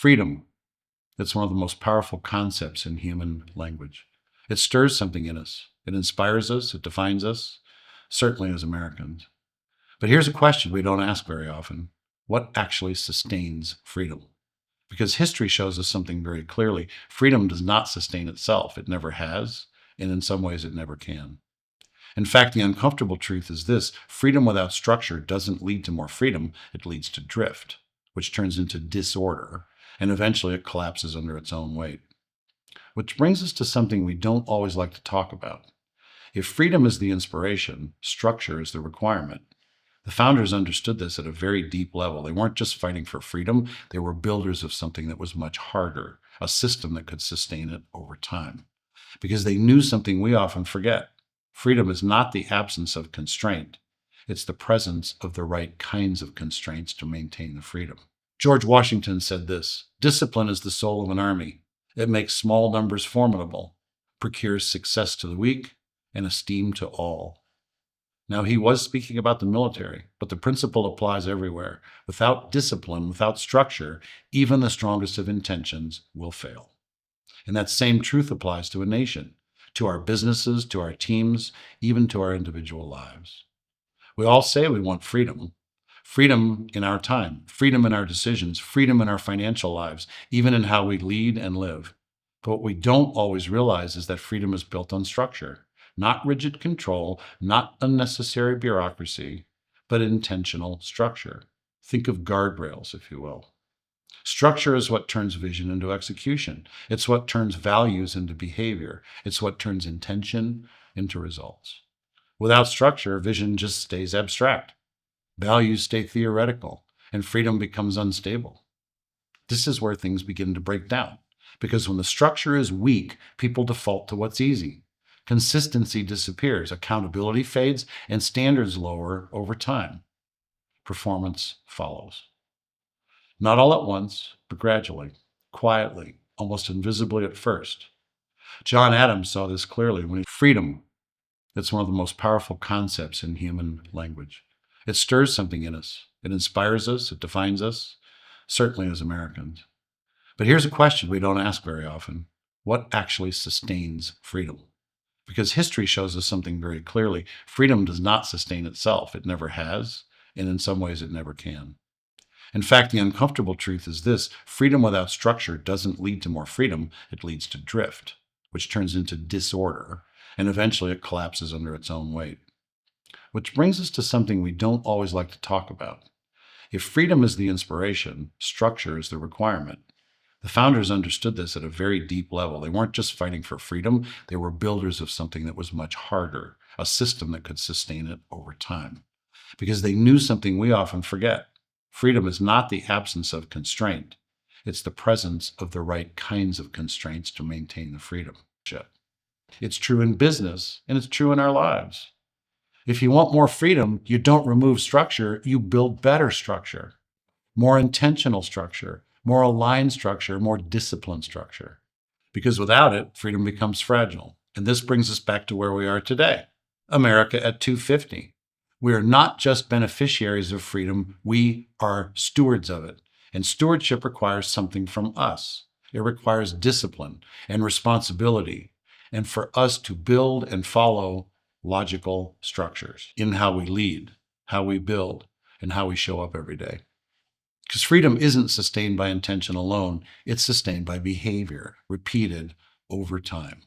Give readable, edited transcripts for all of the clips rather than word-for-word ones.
Freedom. It's one of the most powerful concepts in human language. It stirs something in us. It inspires us. It defines us, certainly as Americans. But here's a question we don't ask very often. What actually sustains freedom? Because history shows us something very clearly. Freedom does not sustain itself. It never has, and in some ways it never can. In fact, the uncomfortable truth is this: freedom without structure doesn't lead to more freedom, it leads to drift, which turns into disorder, and eventually it collapses under its own weight. Which brings us to something we don't always like to talk about. If freedom is the inspiration, structure is the requirement. The founders understood this at a very deep level. They weren't just fighting for freedom, they were builders of something that was much harder, a system that could sustain it over time. Because they knew something we often forget. Freedom is not the absence of constraint. It's the presence of the right kinds of constraints to maintain the freedom. George Washington said this: "Discipline is the soul of an army. It makes small numbers formidable, procures success to the weak, and esteem to all." Now, he was speaking about the military, but the principle applies everywhere. Without discipline, without structure, even the strongest of intentions will fail. And that same truth applies to a nation, to our businesses, to our teams, even to our individual lives. We all say we want freedom. Freedom in our time, freedom in our decisions, freedom in our financial lives, even in how we lead and live. But what we don't always realize is that freedom is built on structure, not rigid control, not unnecessary bureaucracy, but intentional structure. Think of guardrails, if you will. Structure is what turns vision into execution. It's what turns values into behavior. It's what turns intention into results. Without structure, vision just stays abstract. Values stay theoretical, and freedom becomes unstable. This is where things begin to break down, because when the structure is weak, people default to what's easy. Consistency disappears, accountability fades, and standards lower over time. Performance follows. Not all at once, but gradually, quietly, almost invisibly at first. John Adams saw this clearly when freedom. It's one of the most powerful concepts in human language. It stirs something in us. It inspires us. It defines us, certainly as Americans. But here's a question we don't ask very often. What actually sustains freedom? Because history shows us something very clearly. Freedom does not sustain itself. It never has, and in some ways it never can. In fact, the uncomfortable truth is this: freedom without structure doesn't lead to more freedom, it leads to drift, which turns into disorder, and eventually it collapses under its own weight. Which brings us to something we don't always like to talk about. If freedom is the inspiration, structure is the requirement. The founders understood this at a very deep level. They weren't just fighting for freedom, they were builders of something that was much harder, a system that could sustain it over time. Because they knew something we often forget. Freedom is not the absence of constraint. It's the presence of the right kinds of constraints to maintain the freedom. It's true in business, and it's true in our lives. If you want more freedom, you don't remove structure, you build better structure, more intentional structure, more aligned structure, more disciplined structure. Because without it, freedom becomes fragile. And this brings us back to where we are today, America at 250. We are not just beneficiaries of freedom, we are stewards of it. And stewardship requires something from us. It requires discipline and responsibility, and for us to build and follow logical structures in how we lead, how we build, and how we show up every day. Because freedom isn't sustained by intention alone, it's sustained by behavior, repeated over time.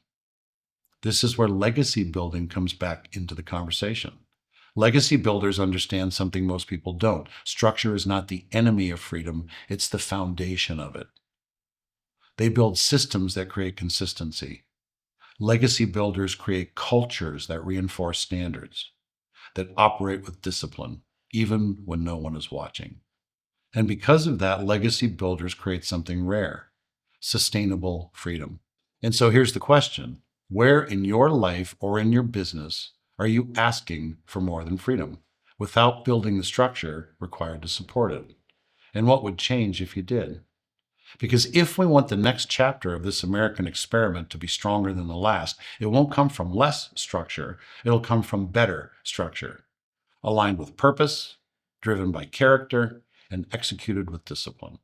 This is where legacy building comes back into the conversation. Legacy builders understand something most people don't. Structure is not the enemy of freedom, it's the foundation of it. They build systems that create consistency. Legacy builders create cultures that reinforce standards, that operate with discipline, even when no one is watching. And because of that, legacy builders create something rare, sustainable freedom. And so here's the question: where in your life or in your business are you asking for more than freedom without building the structure required to support it? And what would change if you did? Because if we want the next chapter of this American experiment to be stronger than the last, it won't come from less structure. It'll come from better structure, aligned with purpose, driven by character, and executed with discipline.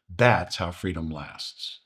That's how freedom lasts.